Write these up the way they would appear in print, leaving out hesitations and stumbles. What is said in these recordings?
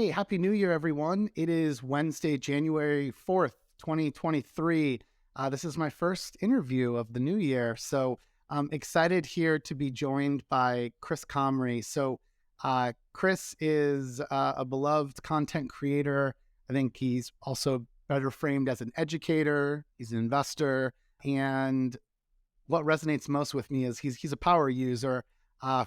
Hey, Happy New Year, everyone. It is Wednesday, January 4th, 2023. This is my first interview of the new year. So I'm excited here to be joined by Chris Comrie. So Chris is a beloved content creator. I think he's also better framed as an educator. He's an investor. And what resonates most with me is he's a power user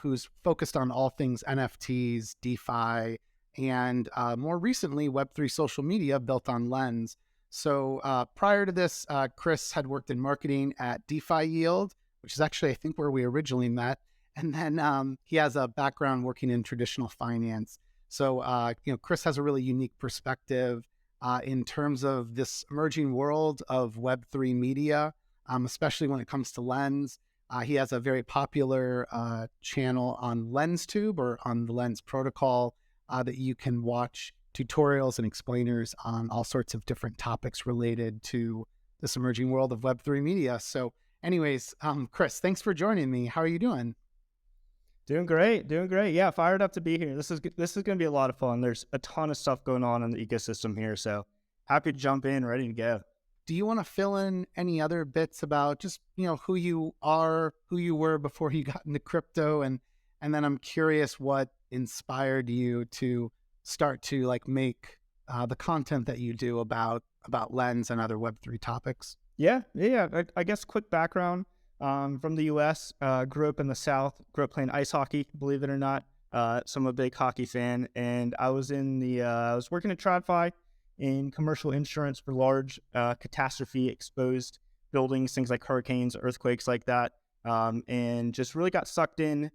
who's focused on all things NFTs, DeFi, and more recently, Web3 social media built on Lens. So prior to this, Chris had worked in marketing at DeFi Yield, which is actually, I think, where we originally met. And then he has a background working in traditional finance. So, Chris has a really unique perspective in terms of this emerging world of Web3 media, especially when it comes to Lens. He has a very popular channel on Lenstube or on the Lens protocol that you can watch tutorials and explainers on all sorts of different topics related to this emerging world of Web3 media. So anyways, Chris, thanks for joining me. How are you doing? Doing great. Yeah, fired up to be here. This is going to be a lot of fun. There's a ton of stuff going on in the ecosystem here, so happy to jump in, ready to go. Do you want to fill in any other bits about just, who you are, who you were before you got into crypto? And then I'm curious what inspired you to start to make the content that you do about Lens and other Web3 topics. Yeah. I guess quick background. From the U.S., grew up in the South, grew up playing ice hockey, believe it or not. So I'm a big hockey fan, and I was I was working at TradFi in commercial insurance for large catastrophe exposed buildings, things like hurricanes, earthquakes like that. And just really got sucked in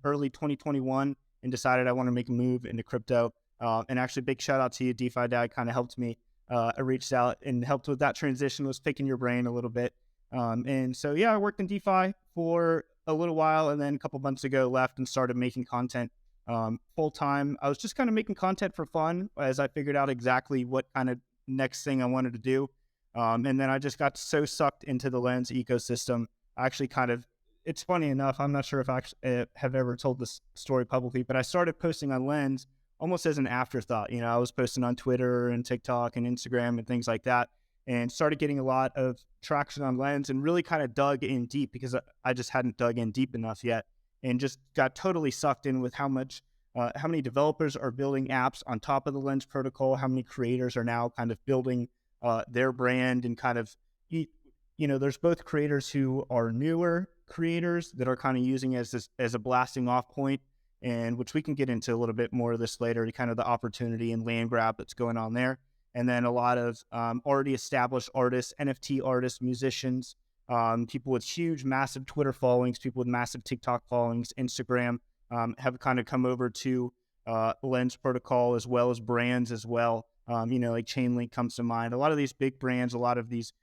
early 2021 and decided I want to make a move into crypto. And actually, big shout out to you, DeFi Dad kind of helped me. I reached out and helped with that transition, was picking your brain a little bit. And so, I worked in DeFi for a little while, and then a couple months ago left and started making content full time. I was just kind of making content for fun as I figured out exactly what kind of next thing I wanted to do. And then I just got so sucked into the Lens ecosystem. I actually it's funny enough, I'm not sure if I have ever told this story publicly, but I started posting on Lens almost as an afterthought. I was posting on Twitter and TikTok and Instagram and things like that, and started getting a lot of traction on Lens and really kind of dug in deep because I just hadn't dug in deep enough yet, and just got totally sucked in with how many developers are building apps on top of the Lens protocol, how many creators are now kind of building their brand, and kind of, there's both creators who are newer creators that are kind of using it as a blasting off point, and which we can get into a little bit more of this later, kind of the opportunity and land grab that's going on there. And then a lot of already established artists, NFT artists, musicians, people with huge, massive Twitter followings, people with massive TikTok followings, Instagram, have kind of come over to Lens protocol, as well as brands as well. Like Chainlink comes to mind. A lot of these big brands, a lot of these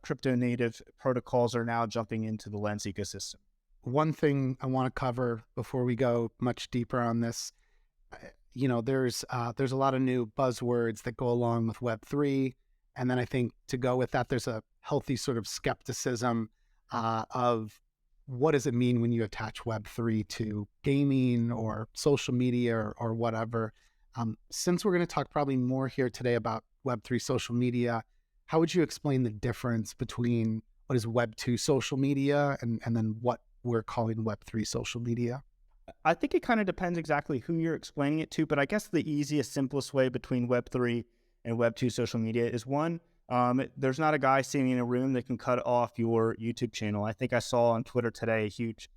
crypto native protocols are now jumping into the Lens ecosystem. One thing I want to cover before we go much deeper on this, there's a lot of new buzzwords that go along with Web3. And then I think to go with that, there's a healthy sort of skepticism of what does it mean when you attach Web3 to gaming or social media or whatever. Since we're going to talk probably more here today about Web3 social media, how would you explain the difference between what is Web2 social media and then what we're calling Web3 social media? I think it kind of depends exactly who you're explaining it to, but I guess the easiest, simplest way between Web3 and Web2 social media is one, there's not a guy sitting in a room that can cut off your YouTube channel. I think I saw on Twitter today a huge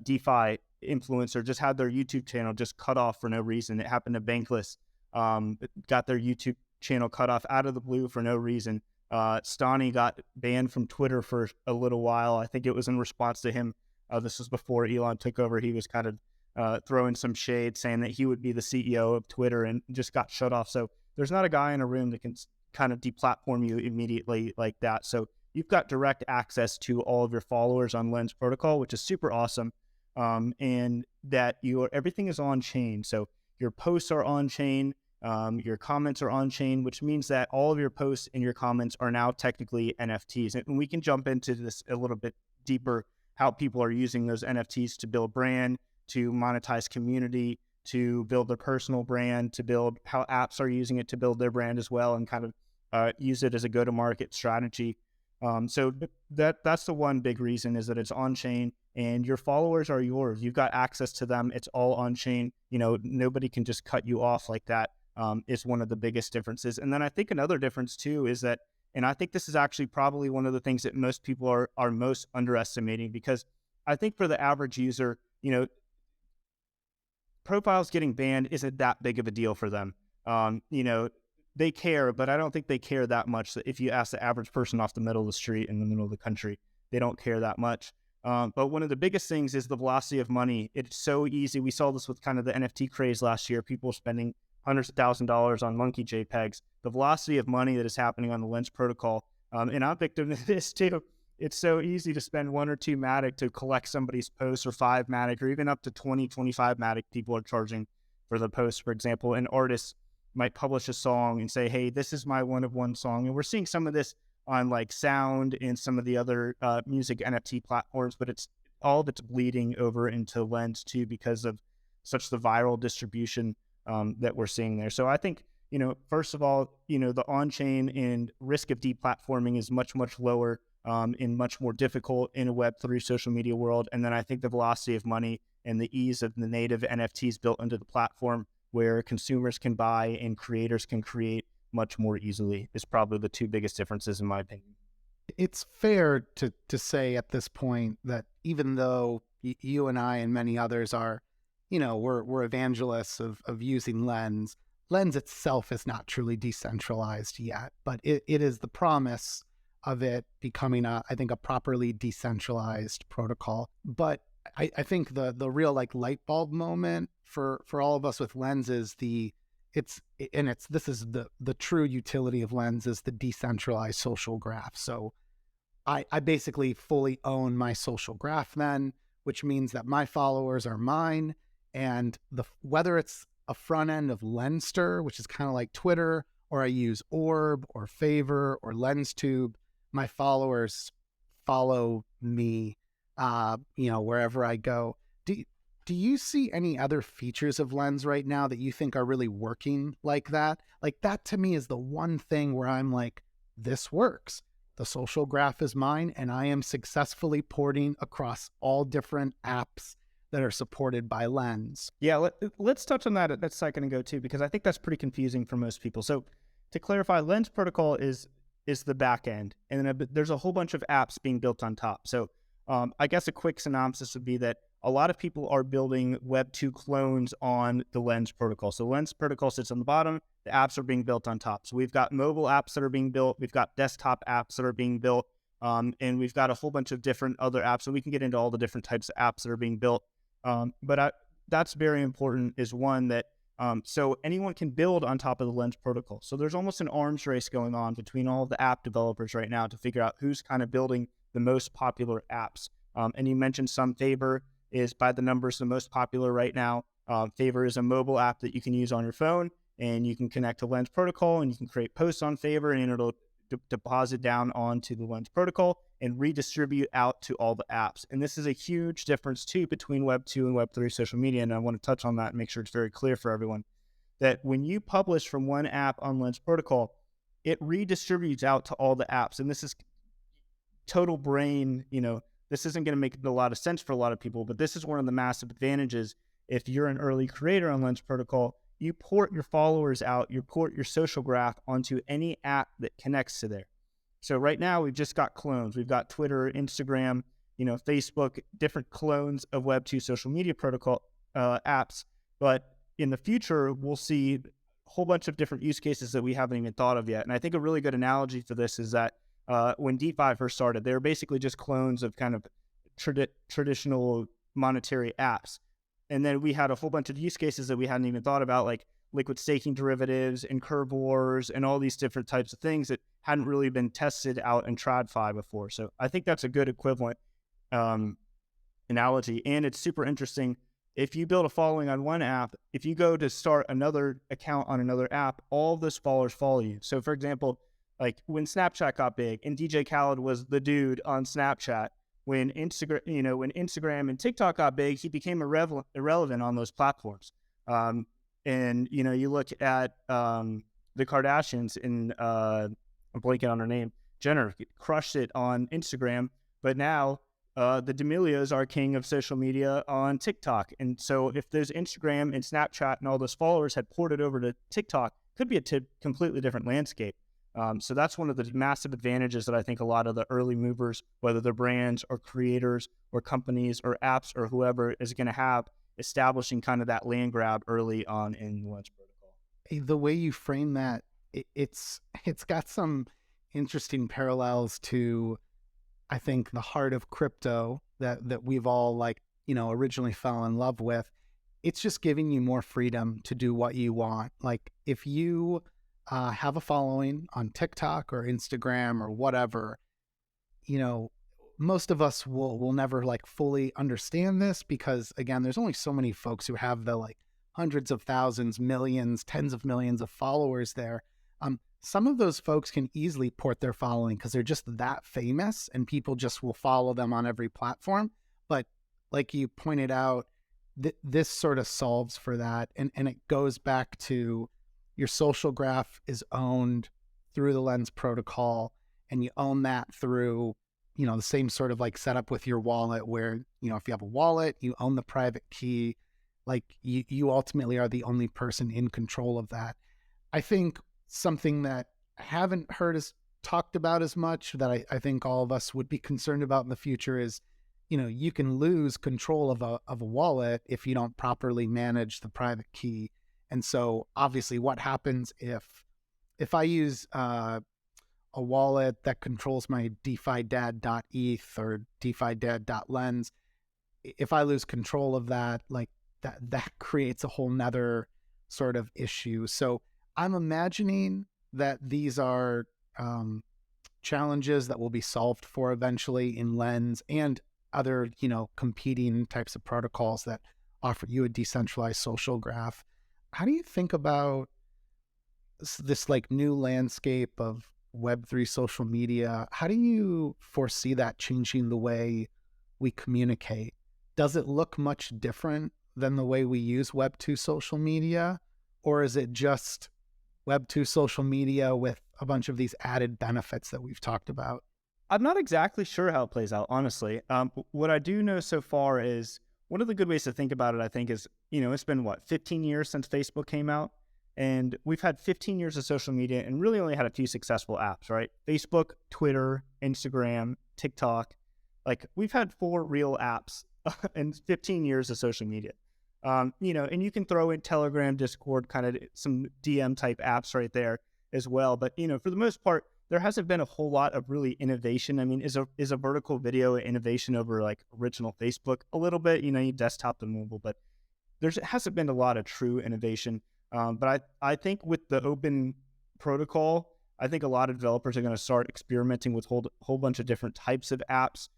DeFi influencer just had their YouTube channel just cut off for no reason. It happened to Bankless, got their YouTube channel cut off out of the blue for no reason. Stani got banned from Twitter for a little while. I think it was in response to him. This was before Elon took over. He was kind of throwing some shade, saying that he would be the CEO of Twitter, and just got shut off. So there's not a guy in a room that can kind of deplatform you immediately like that. So you've got direct access to all of your followers on Lens protocol, which is super awesome. And that everything is on chain. So your posts are on chain. Your comments are on chain, which means that all of your posts and your comments are now technically NFTs. And we can jump into this a little bit deeper, how people are using those NFTs to build brand, to monetize community, to build their personal brand, to build how apps are using it to build their brand as well, and kind of use it as a go-to-market strategy. So that's the one big reason, is that it's on chain and your followers are yours. You've got access to them. It's all on chain. Nobody can just cut you off like that. Is one of the biggest differences. And then I think another difference too is that, and I think this is actually probably one of the things that most people are most underestimating, because I think for the average user, profiles getting banned isn't that big of a deal for them. They care, but I don't think they care that much. If you ask the average person off the middle of the street in the middle of the country, they don't care that much. But one of the biggest things is the velocity of money. It's so easy. We saw this with kind of the NFT craze last year, people spending hundreds of $1,000s on monkey JPEGs. The velocity of money that is happening on the Lens protocol, and I'm victim to this too. It's so easy to spend 1 or 2 Matic to collect somebody's post, or 5 Matic, or even up to 20, 25 Matic people are charging for the post, for example. And artists might publish a song and say, hey, this is my one of one song. And we're seeing some of this on like Sound and some of the other music NFT platforms, but it's all of it's bleeding over into Lens too, because of such the viral distribution that we're seeing there. So I think, first of all, the on-chain and risk of deplatforming is much, much lower and much more difficult in a Web3 social media world. And then I think the velocity of money and the ease of the native NFTs built into the platform, where consumers can buy and creators can create much more easily, is probably the 2 biggest differences in my opinion. It's fair to say at this point that even though you and I and many others are, we're evangelists of using Lens itself is not truly decentralized yet, but it is the promise of it becoming I think a properly decentralized protocol. But I think the real light bulb moment for all of us with Lens is this is the true utility of Lens, is the decentralized social graph. So I basically fully own my social graph then, which means that my followers are mine, and whether it's a front end of Lenstube, which is kind of like Twitter, or I use Orb or Favor or Lenstube, my followers follow me wherever I go. Do you see any other features of Lens right now that you think are really working like that? Like, that to me is the one thing where I'm like, this works. The social graph is mine, and I am successfully porting across all different apps that are supported by Lens. Yeah, let's touch on that a second ago too, because I think that's pretty confusing for most people. So to clarify, Lens protocol is the back end, and then there's a whole bunch of apps being built on top. So I guess a quick synopsis would be that a lot of people are building Web2 clones on the Lens protocol. So Lens protocol sits on the bottom, the apps are being built on top. So we've got mobile apps that are being built, we've got desktop apps that are being built, and we've got a whole bunch of different other apps. So we can get into all the different types of apps that are being built. But that's very important, is one that so anyone can build on top of the Lens protocol. So there's almost an arms race going on between all of the app developers right now to figure out who's kind of building the most popular apps. And you mentioned some. Favor is, by the numbers, the most popular right now. Favor is a mobile app that you can use on your phone, and you can connect to Lens protocol, and you can create posts on Favor, and it'll deposit down onto the Lens protocol and redistribute out to all the apps. And this is a huge difference too between Web2 and Web3 social media. And I want to touch on that and make sure it's very clear for everyone that when you publish from one app on Lens protocol, it redistributes out to all the apps. And this is total brain, this isn't going to make a lot of sense for a lot of people, but this is one of the massive advantages. If you're an early creator on Lens protocol, you port your followers out, you port your social graph onto any app that connects to there. So right now we've just got clones. We've got Twitter, Instagram, Facebook, different clones of Web2 social media protocol apps. But in the future, we'll see a whole bunch of different use cases that we haven't even thought of yet. And I think a really good analogy for this is that when DeFi first started, they were basically just clones of kind of traditional monetary apps. And then we had a whole bunch of use cases that we hadn't even thought about, like liquid staking derivatives and curve wars and all these different types of things that hadn't really been tested out in TradFi before. So I think that's a good equivalent analogy. And it's super interesting. If you build a following on one app, if you go to start another account on another app, all of those followers follow you. So for example, like when Snapchat got big and DJ Khaled was the dude on Snapchat, when Instagram and TikTok got big, he became irrelevant on those platforms. And, you know, you look at the Kardashians and I'm blanking on her name, Jenner crushed it on Instagram, but now the D'Amelios are king of social media on TikTok. And so if those Instagram and Snapchat and all those followers had ported over to TikTok, could be a completely different landscape. So that's one of the massive advantages that I think a lot of the early movers, whether they're brands or creators or companies or apps or whoever, is going to have, establishing kind of that land grab early on in the Lens protocol. The way you frame that, it's got some interesting parallels to, I think, the heart of crypto that we've all, like, you know, originally fell in love with. It's just giving you more freedom to do what you want. Like, if you have a following on TikTok or Instagram or whatever, you know, most of us will never like fully understand this, because again, there's only so many folks who have the like hundreds of thousands, millions, tens of millions of followers there. Some of those folks can easily port their following because they're just that famous and people just will follow them on every platform. But like you pointed out, this sort of solves for that. And it goes back to your social graph is owned through the Lens protocol, and you own that through, you know, the same sort of like setup with your wallet where, you know, if you have a wallet, you own the private key. Like you ultimately are the only person in control of that. I think something that I haven't heard as talked about as much that I think all of us would be concerned about in the future is, you know, you can lose control of a wallet if you don't properly manage the private key. And so obviously what happens if I use a wallet that controls my DeFi Dad.eth or DeFi Dad.lens, if I lose control of that, like that creates a whole nother sort of issue. So I'm imagining that these are challenges that will be solved for eventually in Lens and other, you know, competing types of protocols that offer you a decentralized social graph. How do you think about this like new landscape of Web3 social media? How do you foresee that changing the way we communicate? Does it look much different than the way we use Web2 social media? Or is it just Web2 social media with a bunch of these added benefits that we've talked about? I'm not exactly sure how it plays out, honestly. What I do know so far is one of the good ways to think about it, I think, is, you know, it's been, 15 years since Facebook came out? And we've had 15 years of social media and really only had a few successful apps, right? Facebook, Twitter, Instagram, TikTok. Like, we've had 4 real apps in 15 years of social media. You know, and you can throw in Telegram, Discord, kind of some DM type apps right there as well. But, you know, for the most part, there hasn't been a whole lot of really innovation. I mean, is a vertical video innovation over like original Facebook? A little bit, you know, you desktop to mobile, but there hasn't been a lot of true innovation. But I think with the open protocol, I think a lot of developers are going to start experimenting with whole bunch of different types of apps.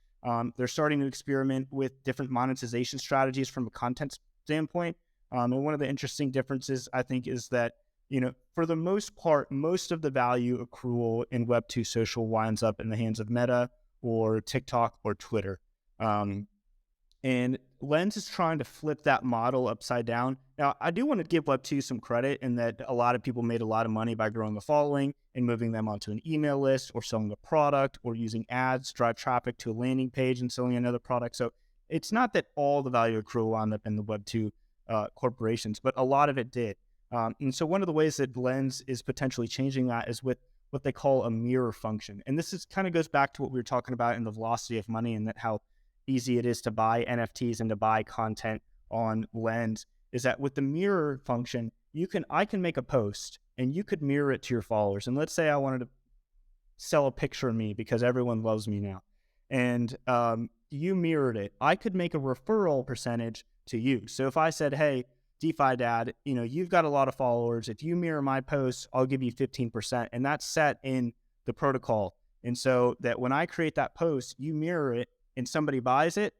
They're starting to experiment with different monetization strategies from a content standpoint. And one of the interesting differences, I think, is that, you know, for the most part, most of the value accrual in Web2 social winds up in the hands of Meta or TikTok or Twitter. And Lens is trying to flip that model upside down. Now, I do want to give Web2 some credit in that a lot of people made a lot of money by growing a following and moving them onto an email list or selling a product or using ads to drive traffic to a landing page and selling another product. So it's not that all the value accrual wound up in the Web2 corporations, but a lot of it did. And so one of the ways that Lens is potentially changing that is with what they call a mirror function. And this is kind of goes back to what we were talking about in the velocity of money and that how easy it is to buy NFTs and to buy content on Lens, is that with the mirror function, I can make a post and you could mirror it to your followers. And let's say I wanted to sell a picture of me because everyone loves me now. And you mirrored it. I could make a referral percentage to you. So if I said, hey, DeFi Dad, you know, you've got a lot of followers. If you mirror my posts, I'll give you 15%. And that's set in the protocol. And so that when I create that post, you mirror it and somebody buys it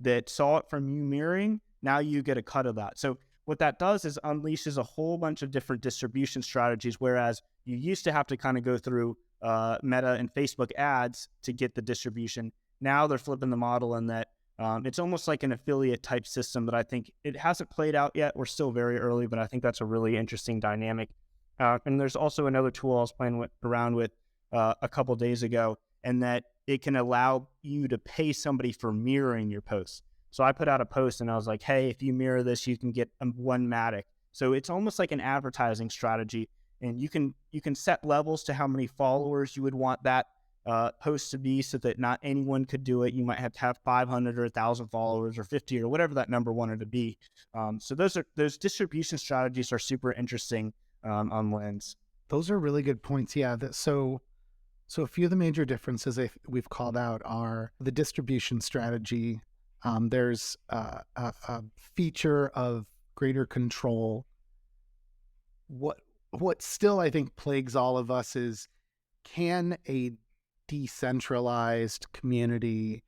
that saw it from you mirroring, now you get a cut of that. So what that does is unleashes a whole bunch of different distribution strategies, whereas you used to have to kind of go through Meta and Facebook ads to get the distribution. Now they're flipping the model in that It's almost like an affiliate type system that I think it hasn't played out yet. We're still very early, but I think that's a really interesting dynamic. And there's also another tool I was playing around with a couple days ago, and that it can allow you to pay somebody for mirroring your posts. So I put out a post and I was like, hey, if you mirror this, you can get one Matic. So it's almost like an advertising strategy, and you can set levels to how many followers you would want that post to be, so that not anyone could do it. You might have to have 500 or 1,000 followers or 50 or whatever that number wanted to be. So those distribution strategies are super interesting on Lens. Those are really good points. Yeah. So a few of the major differences we've called out are the distribution strategy. There's a feature of greater control. What still I think plagues all of us is, can a decentralized community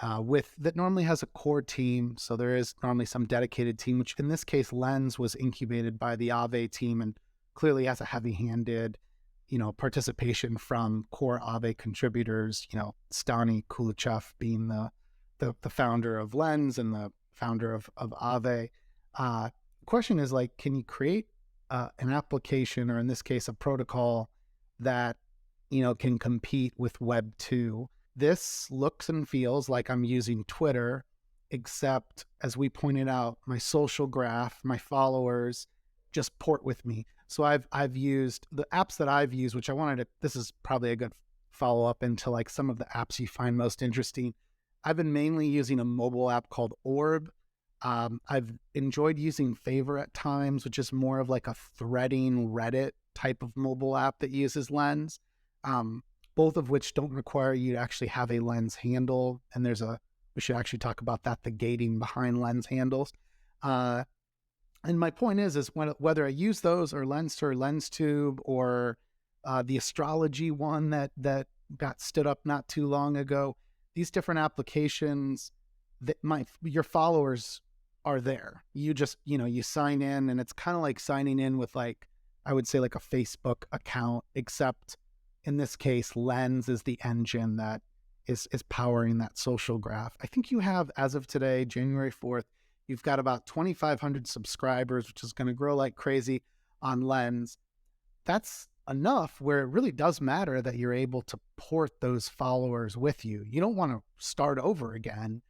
that normally has a core team, so there is normally some dedicated team, which in this case Lens was incubated by the Aave team and clearly has a heavy-handed participation from core Aave contributors, Stani Kulichev being the founder of Lens and the founder of Aave. The question is, like, can you create an application, or in this case a protocol, that can compete with Web2? This looks and feels like I'm using Twitter, except, as we pointed out, my social graph, my followers just port with me. So I've used the apps that I've used, which this is probably a good follow-up into like some of the apps you find most interesting. I've been mainly using a mobile app called Orb. I've enjoyed using Favor at times, which is more of like a threading Reddit type of mobile app that uses Lens. Both of which don't require you to actually have a Lens handle. And we should actually talk about that, the gating behind Lens handles. And my point is whether I use those or Lenstube or the astrology one that got stood up not too long ago, these different applications, that your followers are there. You just, you sign in, and it's kind of like signing in with, like, I would say like a Facebook account, except in this case, Lens is the engine that is powering that social graph. I think you have, as of today, January 4th, you've got about 2,500 subscribers, which is going to grow like crazy on Lens. That's enough where it really does matter that you're able to port those followers with you. You don't want to start over again,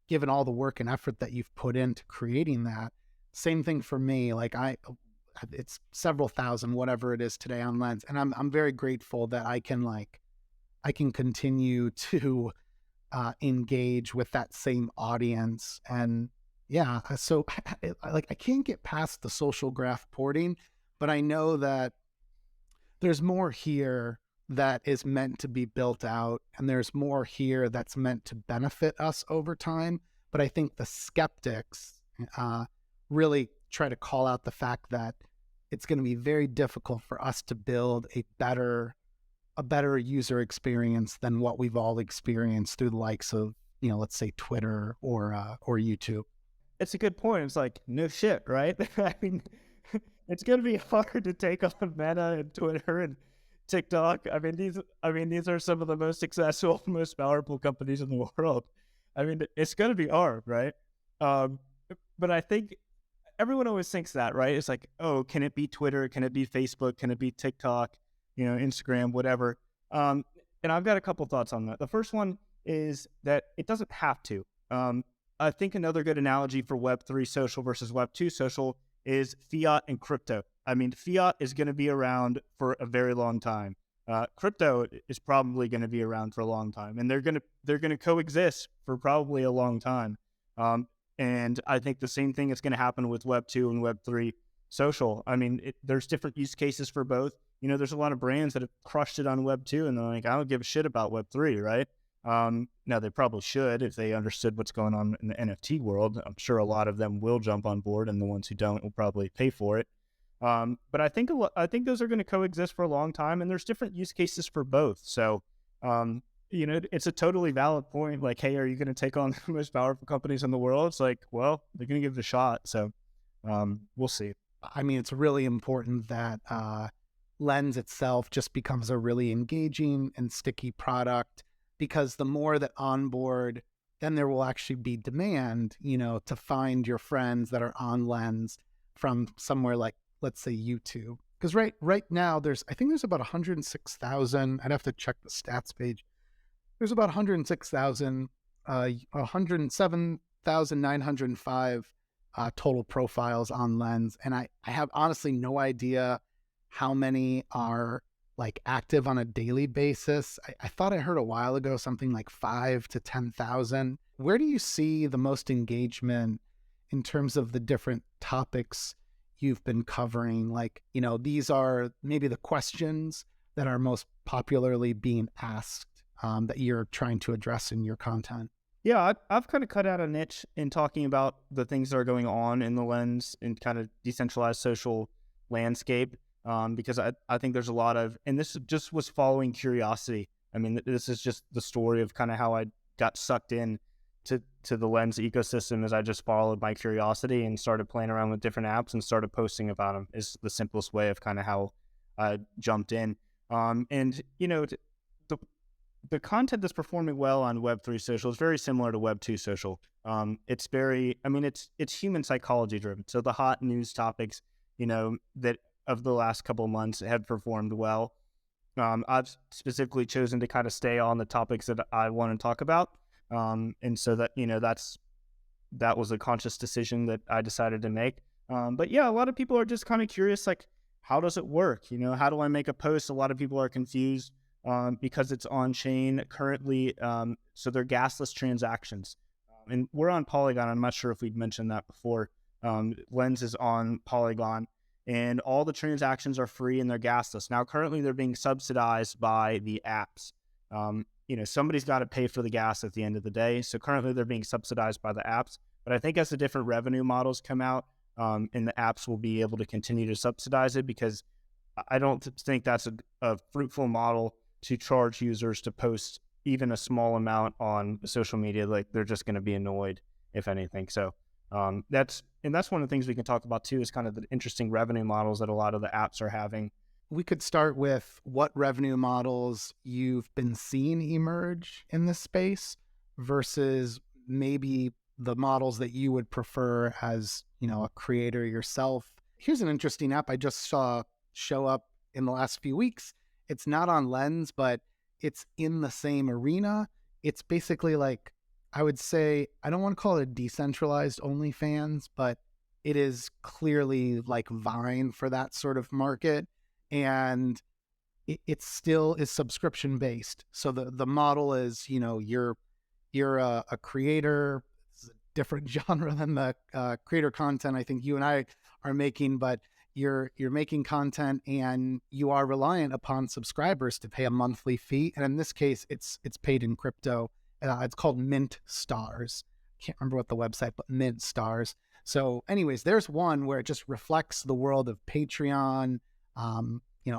given all the work and effort that you've put into creating that. Same thing for me. Like, it's several thousand, whatever it is today on Lens. And I'm very grateful that I can continue to engage with that same audience. And yeah, so I can't get past the social graph porting, but I know that there's more here that is meant to be built out, and there's more here that's meant to benefit us over time. But I think the skeptics really try to call out the fact that it's going to be very difficult for us to build a better user experience than what we've all experienced through the likes of, let's say Twitter or YouTube. It's a good point. It's like, no shit, right? I mean, it's going to be hard to take on Meta and Twitter and TikTok. I mean, these are some of the most successful, most powerful companies in the world. I mean, it's going to be hard, right? But I think everyone always thinks that, right? It's like, oh, can it be Twitter? Can it be Facebook? Can it be TikTok? Instagram, whatever. And I've got a couple thoughts on that. The first one is that it doesn't have to. I think another good analogy for Web3 social versus Web2 social is fiat and crypto. I mean, fiat is going to be around for a very long time. Crypto is probably going to be around for a long time, and they're going to coexist for probably a long time. And I think the same thing is going to happen with Web2 and Web3 social. I mean, there's different use cases for both. There's a lot of brands that have crushed it on Web2, and they're like, I don't give a shit about Web3, right? Now, they probably should if they understood what's going on in the NFT world. I'm sure a lot of them will jump on board, and the ones who don't will probably pay for it. But I think those are going to coexist for a long time, and there's different use cases for both. So, it's a totally valid point. Like, hey, are you going to take on the most powerful companies in the world? It's like, well, they're going to give it a shot. So, we'll see. I mean, it's really important that Lens itself just becomes a really engaging and sticky product, because the more that onboard then there will actually be demand, to find your friends that are on Lens from somewhere like, let's say, YouTube. Because right now I think there's about 106,000. I'd have to check the stats page. There's about 106,000, 107,905 total profiles on Lens, and I have honestly no idea how many are like active on a daily basis. I thought I heard a while ago something like 5 to 10,000. Where do you see the most engagement in terms of the different topics you've been covering? Like, these are maybe the questions that are most popularly being asked that you're trying to address in your content. Yeah, I've kind of cut out a niche in talking about the things that are going on in the Lens and kind of decentralized social landscape, because I think there's a lot of, and this just was following curiosity. I mean, this is just the story of kind of how I got sucked in to the Lens ecosystem as I just followed my curiosity and started playing around with different apps and started posting about them is the simplest way of kind of how I jumped in. And, the content that's performing well on Web3 social is very similar to Web2 social. It's human psychology driven. So the hot news topics, that of the last couple of months have performed well. I've specifically chosen to kind of stay on the topics that I want to talk about. And so that, that was a conscious decision that I decided to make. But yeah, a lot of people are just kind of curious, like, how does it work? How do I make a post? A lot of people are confused. Because it's on chain currently, so they're gasless transactions. And we're on Polygon. I'm not sure if we'd mentioned that before. Lens is on Polygon, and all the transactions are free and they're gasless. Now, currently, they're being subsidized by the apps. Somebody's got to pay for the gas at the end of the day. So currently, they're being subsidized by the apps. But I think as the different revenue models come out, and the apps will be able to continue to subsidize it, because I don't think that's a fruitful model to charge users to post even a small amount on social media. Like, they're just going to be annoyed, if anything. So that's one of the things we can talk about too, is kind of the interesting revenue models that a lot of the apps are having. We could start with what revenue models you've been seeing emerge in this space versus maybe the models that you would prefer as, a creator yourself. Here's an interesting app I just saw show up in the last few weeks. It's not on Lens, but it's in the same arena. It's basically like, I would say, I don't want to call it a decentralized OnlyFans, but it is clearly like Vine for that sort of market. And it still is subscription based. So the model is, you're a creator. It's a different genre than the creator content I think you and I are making, but you're making content and you are reliant upon subscribers to pay a monthly fee. And in this case, it's paid in crypto. It's called Mint Stars. Can't remember what the website, but Mint Stars. So anyways, there's one where it just reflects the world of Patreon,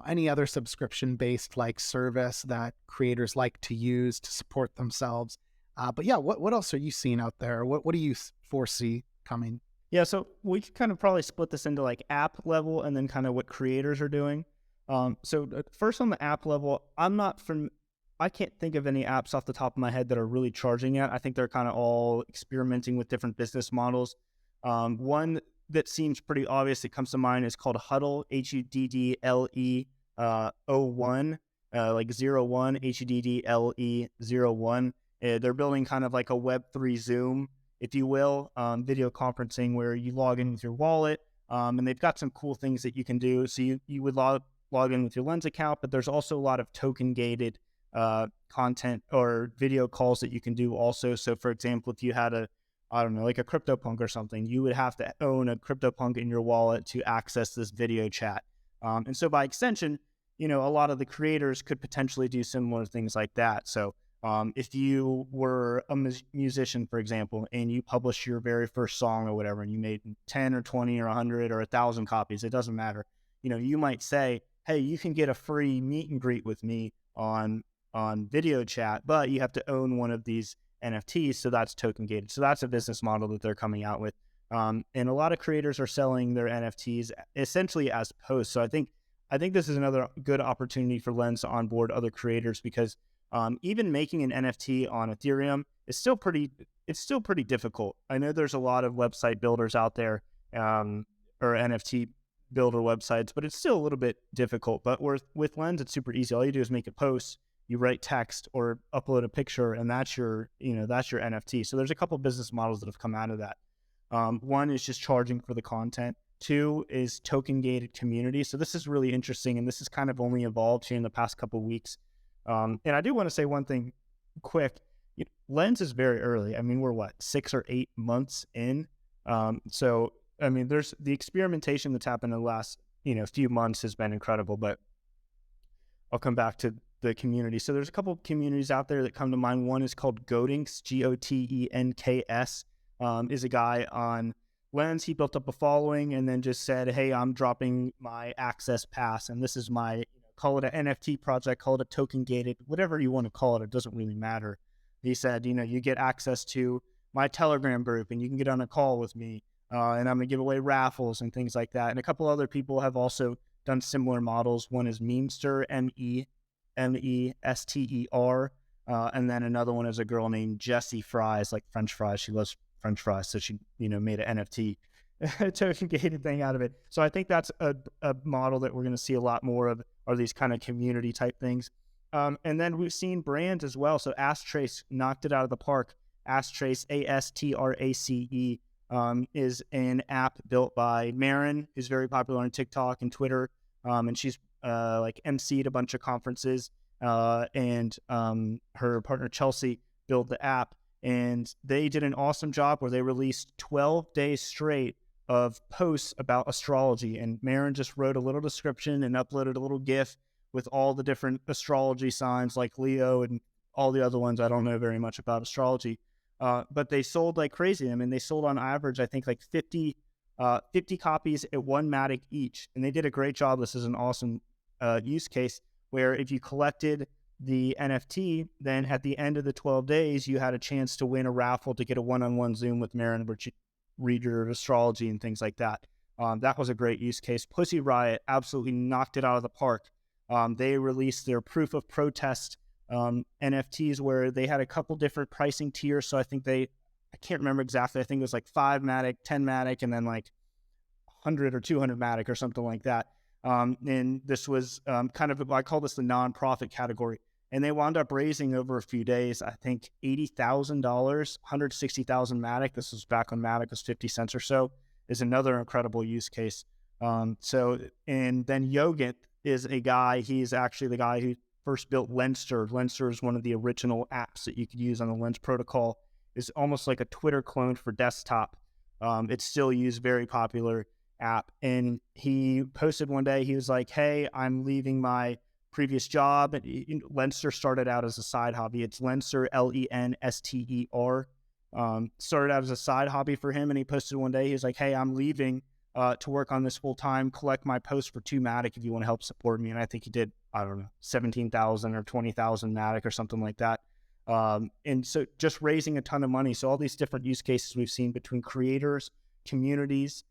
any other subscription-based like service that creators like to use to support themselves. But yeah, what else are you seeing out there? What do you foresee coming? Yeah, so we could kind of probably split this into like app level and then kind of what creators are doing. So first on the app level, I can't think of any apps off the top of my head that are really charging yet. I think they're kind of all experimenting with different business models. One that seems pretty obvious that comes to mind is called Huddle, HUDDLE 01, like 01, HUDDLE 01. They're building kind of like a Web3 Zoom, if you will, video conferencing where you log in with your wallet, and they've got some cool things that you can do. So you would log in with your Lens account, but there's also a lot of token-gated content or video calls that you can do also. So for example, if you had like a CryptoPunk or something, you would have to own a CryptoPunk in your wallet to access this video chat. And so by extension, a lot of the creators could potentially do similar things like that. So if you were a musician, for example, and you published your very first song or whatever, and you made 10 or 20 or 100 or 1,000 copies, it doesn't matter. You might say, hey, you can get a free meet and greet with me on video chat, but you have to own one of these NFTs. So that's token gated. So that's a business model that they're coming out with. And a lot of creators are selling their NFTs essentially as posts. So I think this is another good opportunity for Lens to onboard other creators, because Even making an NFT on Ethereum is still pretty difficult. I know there's a lot of website builders out there, or NFT builder websites, but it's still a little bit difficult. But with Lens, it's super easy. All you do is make a post, you write text or upload a picture, and that's your NFT. So there's a couple of business models that have come out of that. One is just charging for the content. Two is token gated community. So this is really interesting, and this has kind of only evolved here in the past couple of weeks. And I do want to say one thing quick. Lens is very early. I mean, we're 6 or 8 months in. So I mean, there's the experimentation that's happened in the last few months has been incredible. But I'll come back to the community. So there's a couple of communities out there that come to mind. One is called Gotenks, Gotenks. Is a guy on Lens. He built up a following and then just said, hey, I'm dropping my access pass, and this is my, call it an NFT project, call it a token gated, whatever you want to call it. It doesn't really matter. He said, you get access to my Telegram group and you can get on a call with me, and I'm going to give away raffles and things like that. And a couple other people have also done similar models. One is Memester, Memester, and then another one is a girl named Jessie Fries, like French fries. She loves French fries, so she made an NFT token gated thing out of it. So I think that's a model that we're going to see a lot more of, are these kind of community type things. And then we've seen brands as well. So Astrace knocked it out of the park. Astrace, Astrace, is an app built by Marin, who's very popular on TikTok and Twitter, and she's like emceed a bunch of conferences, and her partner Chelsea built the app. And they did an awesome job where they released 12 days straight of posts about astrology. And Marin just wrote a little description and uploaded a little GIF with all the different astrology signs like Leo and all the other ones. I don't know very much about astrology, but they sold like crazy. I mean, they sold on average, I think, like 50 copies at one Matic each. And they did a great job. This is an awesome use case where if you collected the NFT, then at the end of the 12 days, you had a chance to win a raffle to get a one-on-one Zoom with Marin, where you read your astrology and things like that. That was a great use case. Pussy Riot absolutely knocked it out of the park. They released their proof of protest NFTs, where they had a couple different pricing tiers. So I can't remember exactly. I think it was like 5 Matic, 10 Matic, and then like 100 or 200 Matic or something like that. And this was kind of, I call this the nonprofit category. And they wound up raising over a few days, I think $80,000, 160,000 Matic. This was back when Matic was 50 cents or so, is another incredible use case. And then Yogint is a guy, he's actually the guy who first built Lenstube. Lenstube is one of the original apps that you could use on the Lens protocol. It's almost like a Twitter clone for desktop. It's still used, very popular app. And he posted one day, he was like, hey, I'm leaving my previous job. Lenstube started out as a side hobby. It's Lenstube, Lenster. Started out as a side hobby for him, and he posted one day, he was like, hey, I'm leaving to work on this full time, collect my post for 2 Matic if you want to help support me. And I think he did, I don't know, 17,000 or 20,000 Matic or something like that. And so just raising a ton of money. So all these different use cases we've seen between creators, communities,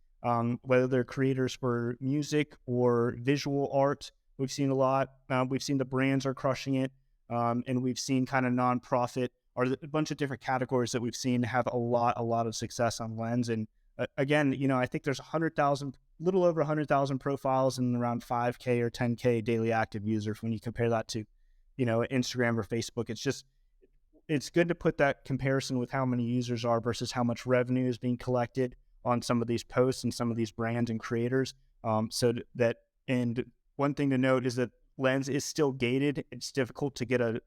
whether they're creators for music or visual art, we've seen a lot. We've seen the brands are crushing it. And we've seen kind of nonprofit, or a bunch of different categories that we've seen have a lot of success on Lens. And again, I think there's 100,000, little over 100,000 profiles and around 5K or 10K daily active users. When you compare that to, Instagram or Facebook, it's good to put that comparison with how many users are versus how much revenue is being collected on some of these posts and some of these brands and creators. And one thing to note is that Lens is still gated. It's difficult to get a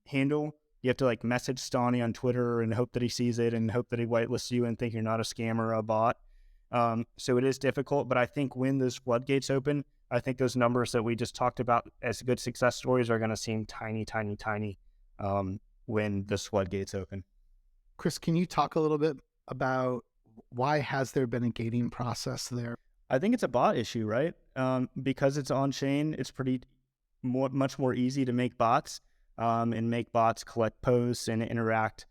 handle. You have to like message Stani on Twitter and hope that he sees it and hope that he whitelists you and think you're not a scam or a bot. So it is difficult, but I think when those floodgates open, I think those numbers that we just talked about as good success stories are going to seem tiny when the floodgates open. Chris, can you talk a little bit about why has there been a gating process there? I think it's a bot issue, right? Because it's on chain, it's much more easy to make bots and make bots collect posts and interact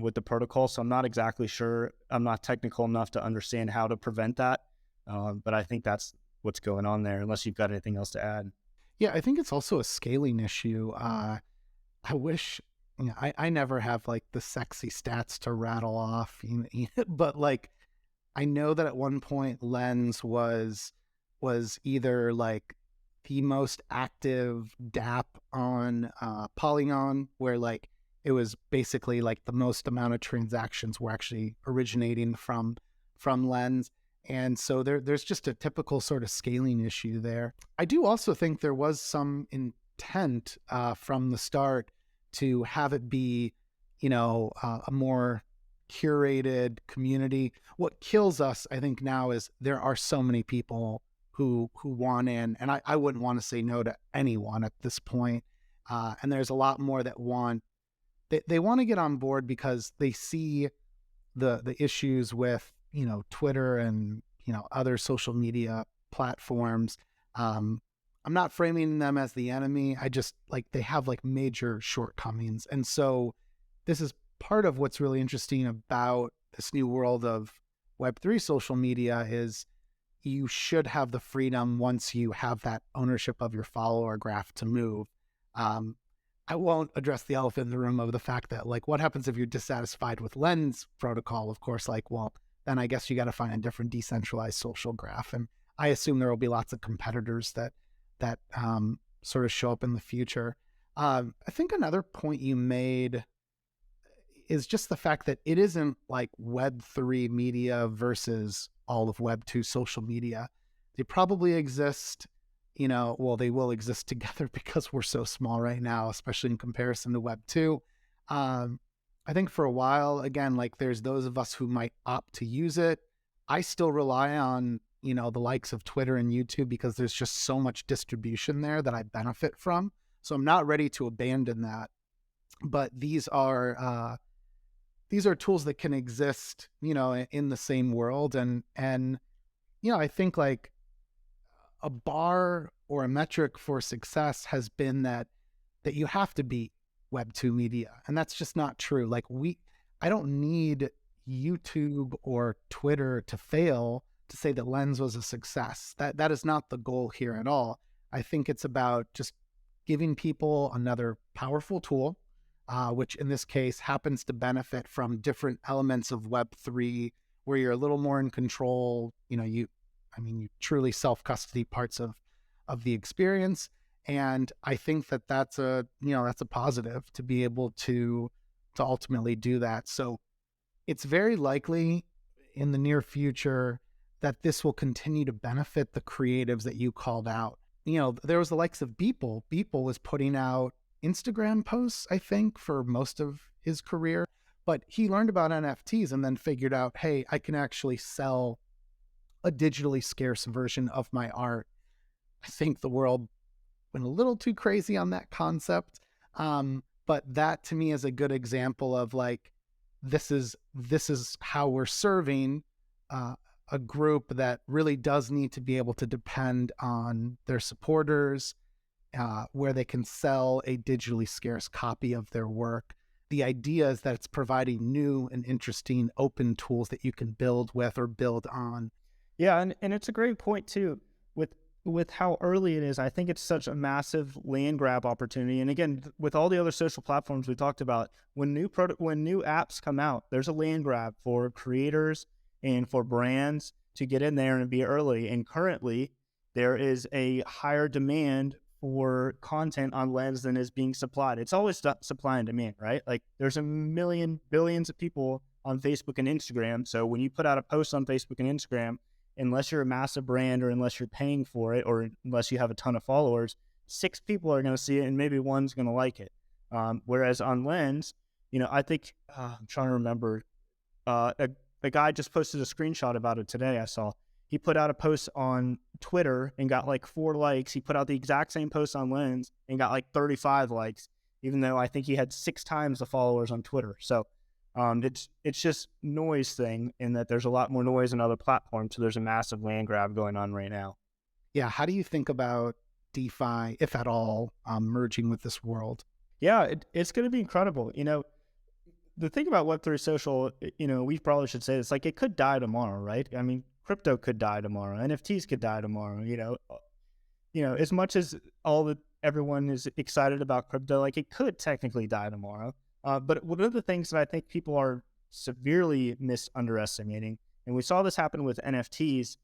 with the protocol. So I'm not exactly sure. I'm not technical enough to understand how to prevent that. But I think that's what's going on there, unless you've got anything else to add. Yeah, I think it's also a scaling issue. I wish, I never have like the sexy stats to rattle off, but like I know that at one point Lens was either like the most active DApp on Polygon, where like it was basically like the most amount of transactions were actually originating from Lens. And so there's just a typical sort of scaling issue there. I do also think there was some intent from the start to have it be, a more curated community. What kills us, I think, now is there are so many people who want in, and I wouldn't want to say no to anyone at this point. And there's a lot more that they want to get on board because they see the issues with Twitter and other social media platforms. I'm not framing them as the enemy. I just like they have like major shortcomings, and so this is part of what's really interesting about this new world of Web3 social media is you should have the freedom once you have that ownership of your follower graph to move. I won't address the elephant in the room of the fact that like what happens if you're dissatisfied with Lens protocol, of course, like, well, then I guess you got to find a different decentralized social graph. And I assume there will be lots of competitors that sort of show up in the future. I think another point you made is just the fact that it isn't like Web3 media versus all of Web2 social media. They probably exist, well, they will exist together because we're so small right now, especially in comparison to Web2. I think for a while, again, like there's those of us who might opt to use it. I still rely on, the likes of Twitter and YouTube because there's just so much distribution there that I benefit from. So I'm not ready to abandon that. But these are tools that can exist, in the same world. And I think like a bar or a metric for success has been that you have to be Web2 media. And that's just not true. Like I don't need YouTube or Twitter to fail to say that Lens was a success. That is not the goal here at all. I think it's about just giving people another powerful tool, which in this case happens to benefit from different elements of Web3 where you're a little more in control. You truly self-custody parts of the experience. And I think that's a positive to be able to ultimately do that. So it's very likely in the near future that this will continue to benefit the creatives that you called out. There was the likes of Beeple. Beeple was putting out Instagram posts, I think, for most of his career, but he learned about NFTs and then figured out, hey, I can actually sell a digitally scarce version of my art. I think the world went a little too crazy on that concept. But that to me is a good example of like, this is how we're serving a group that really does need to be able to depend on their supporters, where they can sell a digitally scarce copy of their work. The idea is that it's providing new and interesting open tools that you can build with or build on. Yeah, and it's a great point too. With how early it is, I think it's such a massive land grab opportunity. And again, with all the other social platforms we talked about, when new apps come out, there's a land grab for creators and for brands to get in there and be early. And currently, there is a higher demand for content on Lens than is being supplied. It's always supply and demand, right? Like there's billions of people on Facebook and Instagram. So when you put out a post on Facebook and Instagram, unless you're a massive brand or unless you're paying for it or unless you have a ton of followers, 6 people are going to see it and maybe one's going to like it. Whereas on Lens, I think, I'm trying to remember, a guy just posted a screenshot about it today. I saw he put out a post on Twitter and got like 4 likes. He put out the exact same post on Lens and got like 35 likes, even though I think he had 6 times the followers on Twitter. So it's just noise thing in that there's a lot more noise on other platforms. So there's a massive land grab going on right now. Yeah. How do you think about DeFi, if at all, merging with this world? Yeah, it's going to be incredible. The thing about Web3 social, we probably should say this, like it could die tomorrow, right? I mean, crypto could die tomorrow. NFTs could die tomorrow, as much as everyone is excited about crypto, like it could technically die tomorrow. But one of the things that I think people are severely misunderestimating, and we saw this happen with NFTs,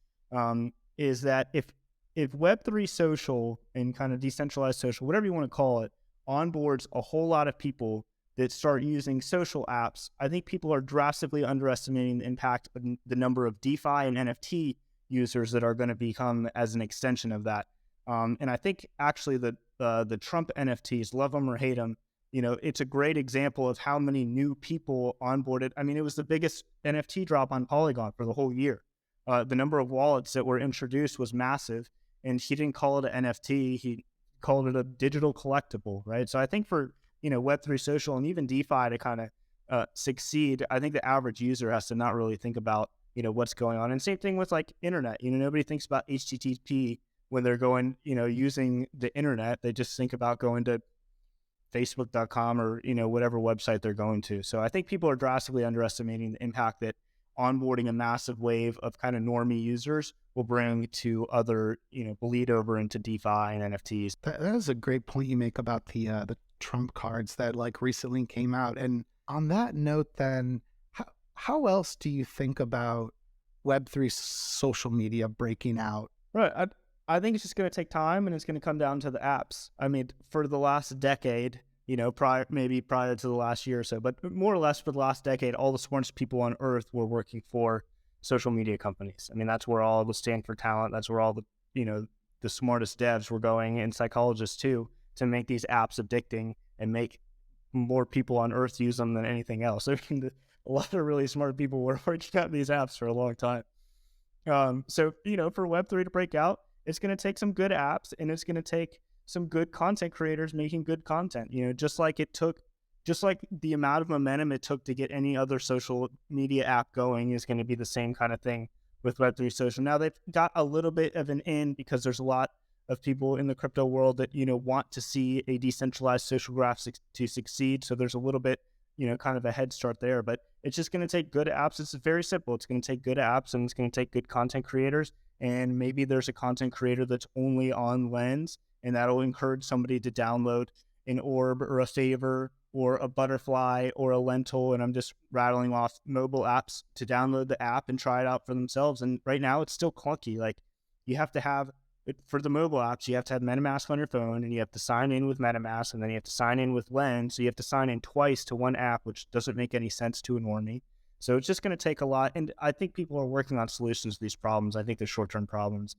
is that if Web3 social and kind of decentralized social, whatever you want to call it, onboards a whole lot of people that start using social apps, I think people are drastically underestimating the impact of the number of DeFi and NFT users that are going to become as an extension of that. And I think actually the Trump NFTs, love them or hate them, it's a great example of how many new people onboarded. I mean, it was the biggest NFT drop on Polygon for the whole year. The number of wallets that were introduced was massive, and he didn't call it an NFT. He called it a digital collectible, right? So I think for, Web3 social and even DeFi to kind of succeed, I think the average user has to not really think about, what's going on. And same thing with like internet, nobody thinks about HTTP when they're going, using the internet. They just think about going to Facebook.com or, whatever website they're going to. So I think people are drastically underestimating the impact that onboarding a massive wave of kind of normie users will bring to other, bleed over into DeFi and NFTs. That is a great point you make about the Trump cards that like recently came out. And on that note, then, how else do you think about Web3 social media breaking out? Right. I think it's just going to take time, and it's going to come down to the apps. I mean, for the last decade, prior to the last year or so, but more or less for the last decade, all the smartest people on earth were working for social media companies. I mean, that's where all the Stanford talent, that's where all the, the smartest devs were going, and psychologists too, to make these apps addicting and make more people on earth use them than anything else. I mean, a lot of really smart people were working on these apps for a long time. So, for Web3 to break out, it's going to take some good apps, and it's going to take some good content creators making good content, just like the amount of momentum it took to get any other social media app going is going to be the same kind of thing with Web3 social. Now they've got a little bit of an in because there's a lot of people in the crypto world that, want to see a decentralized social graph to succeed. So there's a little bit, kind of a head start there, but it's just going to take good apps. It's very simple. It's going to take good apps, and it's going to take good content creators. And maybe there's a content creator that's only on Lens, and that'll encourage somebody to download an orb or a favor or a butterfly or a lentil. And I'm just rattling off mobile apps to download the app and try it out for themselves. And right now it's still clunky. Like, you have to have, for the mobile apps, you have to have MetaMask on your phone, and you have to sign in with MetaMask, and then you have to sign in with Lens. So you have to sign in twice to one app, which doesn't make any sense to a normie. So it's just going to take a lot. And I think people are working on solutions to these problems. I think they're short-term problems.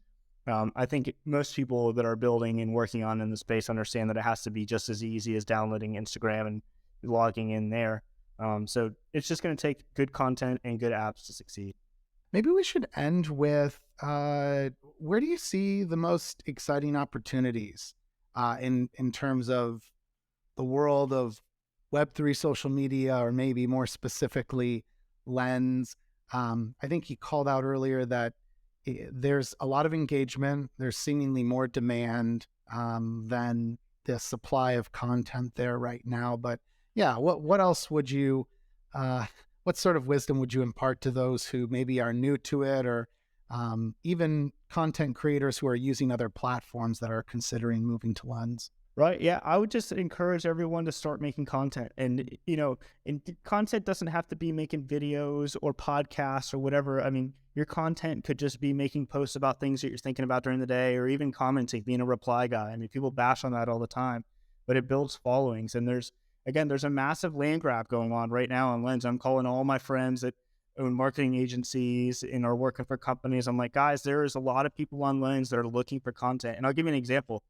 I think most people that are building and working on in the space understand that it has to be just as easy as downloading Instagram and logging in there. So it's just going to take good content and good apps to succeed. Maybe we should end with, where do you see the most exciting opportunities in terms of the world of Web3 social media, or maybe more specifically Lens? I think he called out earlier that there's a lot of engagement. There's seemingly more demand than the supply of content there right now. But yeah, what else would you, what sort of wisdom would you impart to those who maybe are new to it, or even content creators who are using other platforms that are considering moving to Lens? Right. Yeah. I would just encourage everyone to start making content. And, and content doesn't have to be making videos or podcasts or whatever. I mean, your content could just be making posts about things that you're thinking about during the day, or even commenting, being a reply guy. I mean, people bash on that all the time, but it builds followings. And there's a massive land grab going on right now on Lens. I'm calling all my friends that own marketing agencies and are working for companies. I'm like, guys, there is a lot of people on Lens that are looking for content. And I'll give you an example.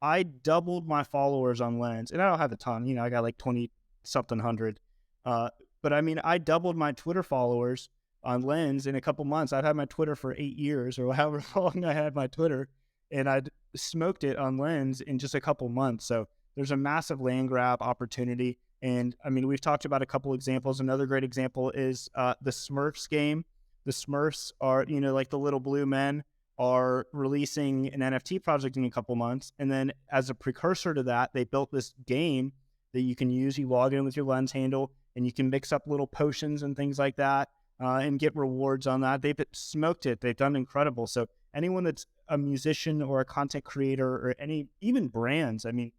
I doubled my followers on Lens, and I don't have a ton, I got like 20 something hundred. But I mean, I doubled my Twitter followers on Lens in a couple months. I'd had my Twitter for 8 years, or however long I had my Twitter, and I'd smoked it on Lens in just a couple months. So there's a massive land grab opportunity. And I mean, we've talked about a couple examples. Another great example is the Smurfs game. The Smurfs are, like the little blue men, are releasing an NFT project in a couple months. And then as a precursor to that, they built this game that you can use. You log in with your Lens handle, and you can mix up little potions and things like that and get rewards on that. They've smoked it. They've done incredible. So anyone that's a musician or a content creator or even brands. I mean,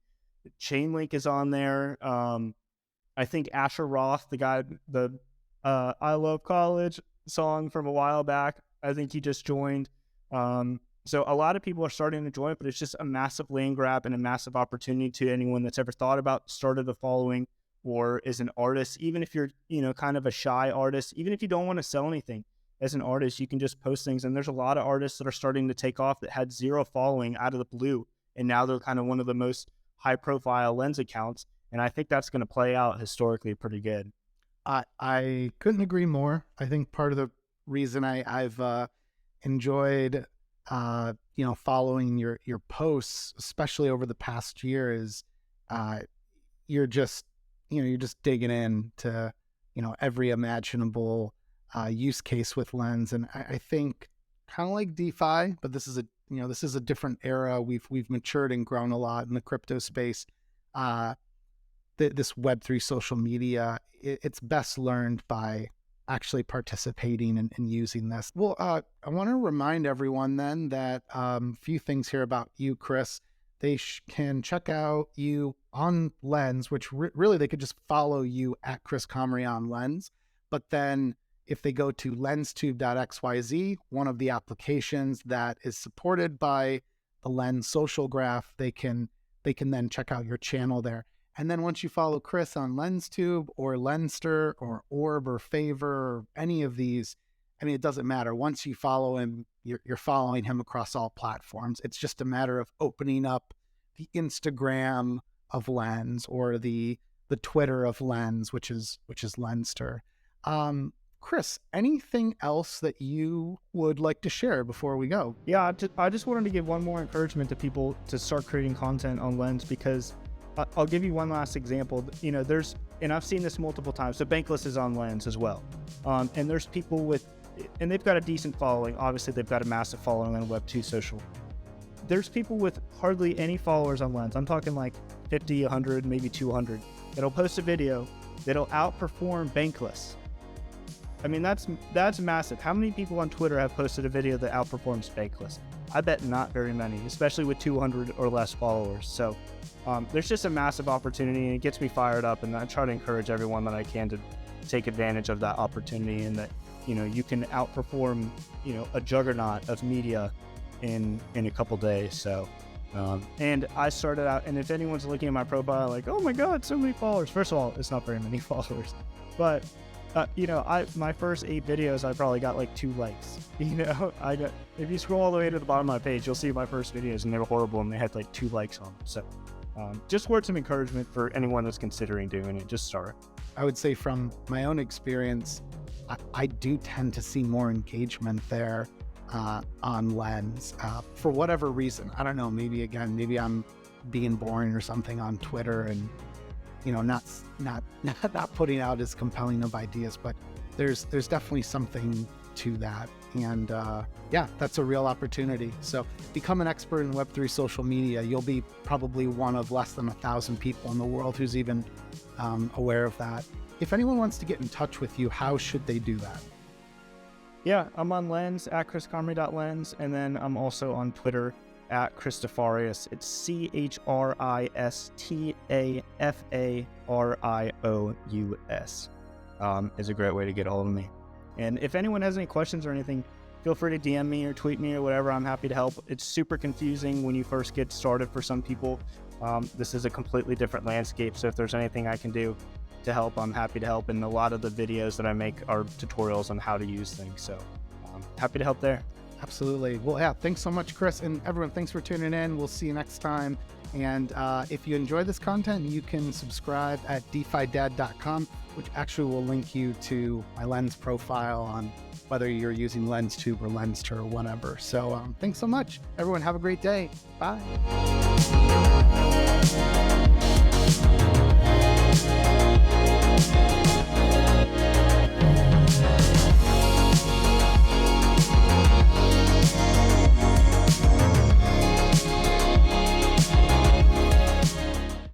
Chainlink is on there. I think Asher Roth, the guy, the I Love College song from a while back, I think he just joined. So a lot of people are starting to join, but it's just a massive land grab and a massive opportunity to anyone that's ever thought about started a following or is an artist. Even if you're, kind of a shy artist, even if you don't want to sell anything as an artist, you can just post things. And there's a lot of artists that are starting to take off that had zero following out of the blue. And now they're kind of one of the most high profile Lens accounts. And I think that's going to play out historically pretty good. I couldn't agree more. I think part of the reason I've enjoyed following your posts, especially over the past year, is you're just digging into every imaginable use case with Lens. And I think kind of like DeFi, but this is a different era. We've matured and grown a lot in the crypto space. This Web3 social media, it's best learned by actually participating and using this. Well, I want to remind everyone then that a few things here about you, Chris. They can check out you on Lens, which really they could just follow you at Chris Comrie on Lens. But then if they go to Lenstube.xyz, one of the applications that is supported by the Lens social graph, they can then check out your channel there. And then once you follow Chris on Lenstube or Lenster or Orb or Favor or any of these, I mean, it doesn't matter. Once you follow him, you're following him across all platforms. It's just a matter of opening up the Instagram of Lens or the Twitter of Lens, which is Lenster. Chris, anything else that you would like to share before we go? Yeah, I just wanted to give one more encouragement to people to start creating content on Lens, because I'll give you one last example. And I've seen this multiple times. So Bankless is on Lens as well. And there's people and they've got a decent following. Obviously, they've got a massive following on Web2 social. There's people with hardly any followers on Lens. I'm talking like 50, 100, maybe 200. That'll post a video that'll outperform Bankless. I mean, that's massive. How many people on Twitter have posted a video that outperforms Bankless? I bet not very many, especially with 200 or less followers. So there's just a massive opportunity, and it gets me fired up, and I try to encourage everyone that I can to take advantage of that opportunity, and that, you can outperform, a juggernaut of media in a couple days. So, and I started out, and if anyone's looking at my profile like, oh my God, so many followers. First of all, it's not very many followers, but my first 8 videos, I probably got like 2 likes. If you scroll all the way to the bottom of my page, you'll see my first videos, and they were horrible, and they had like 2 likes on them. So, just words of encouragement for anyone that's considering doing it. Just start. I would say from my own experience, I do tend to see more engagement there on Lens for whatever reason. I don't know. Maybe I'm being boring or something on Twitter, and not putting out as compelling of ideas, but there's definitely something to that. And that's a real opportunity. So become an expert in Web3 social media. You'll be probably one of less than 1,000 people in the world who's even aware of that. If anyone wants to get in touch with you, how should they do that? Yeah, I'm on Lens at chriscomrie.lens, and then I'm also on Twitter at Christofarious. It's ChristAFARIOUS. Is a great way to get a hold of me. And if anyone has any questions or anything, feel free to DM me or tweet me or whatever. I'm happy to help. It's super confusing when you first get started for some people. This is a completely different landscape, so if there's anything I can do to help, I'm happy to help. And a lot of the videos that I make are tutorials on how to use things, so happy to help there. Absolutely. Well, yeah, thanks so much, Chris. And everyone, thanks for tuning in. We'll see you next time. And if you enjoy this content, you can subscribe at DeFiDad.com, which actually will link you to my Lens profile on whether you're using Lenstube or Lenster or whatever. So thanks so much. Everyone, have a great day. Bye.